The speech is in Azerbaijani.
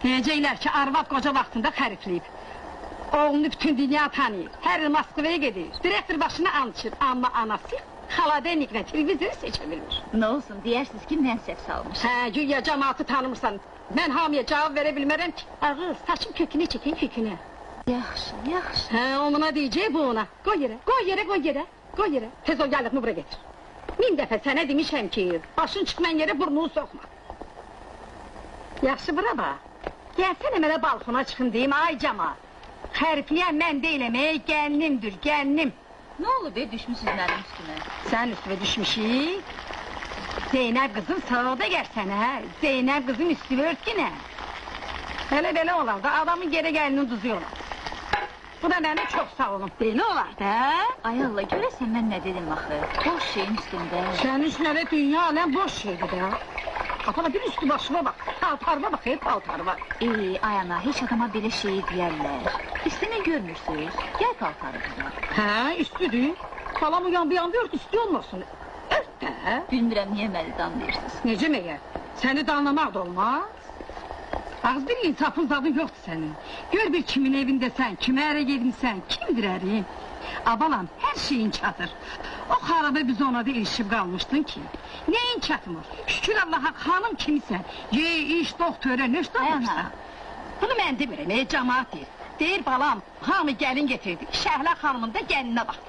Deyəcəklər ki, arvad qoca vaxtında xərifləyib. Oğlunu bütün dünya tanıyır, hər il Moskvaya gedir, direktor başına ançır. Amma anası xaladenik və televizoru seçə bilmir. Nə olsun, deyirsiniz ki, mən səhv salmış. Hə, güya cəmaatı tanımırsan. Mən hamıya cavab verə bilmərəm ki. Ağız, saçım kökünə çəkək kökünə. Yaxşı, yaxşı. Hə, ona deyəcək bu ona. Qoy yerə, qoy yerə, qoy yerə, qoy yerə. Tez o yallığını bura getir. 1000 dəfə sənə demişəm ki, başın çıxmayan yerə burnunu soxma. Yaxşı, bura bax. Gəlsənə mənə balkona çıxın deyim, ay cəmaat. Xərifləyən mən deyiləm, gəlinimdir, gəlinim. Nə olub, düşmüşsünüz mənim üstümə? Sən üstüme düşmüşük. Zeynəb qızın sağda gəlsən, hə? Zeynəb qızın üstü ört ki, nə? Belə olar da, adamın geri gəlini duzuyorlar. Bu da mənə çox sağ olun. Belə olar da, hə? Ay Allah, görəsən mən nə dedim axı? Boş şeyin üstündə. Sənin üstündə dünya aləm boş şeydir də. Atana bir üstü başıma bax, paltarıma bax, paltarıma. Ay ana, heç adama belə şeyi deyərlər. Üstünü görmürsünüz, gəl paltarı qızlar. Hə, üstüdür. Salam uyan bir anda ört, üstü olmasın. Ört də. Bilmirəm, niyə məni danlayırsınız? Necə məgər? Səni danlamaq da olmaz. Ağız bir insafın zadın yoxdur sənin. Gör bir kimin evindəsən, kimə ərə gedinsən, kimdir ərin? Abalam, hər şeyin çatır. O xarabə biz ona da ilişib qalmışdın ki. Neyin çatmır? Şükür Allaha, xanım kimisən. Ye, iş, doktora, nöş danmışsan. Bunu mən demirəm, cəmaat deyir. Deyir balam, hamı gəlin getirdik. Şəhlə xanımın da gəlinə bax.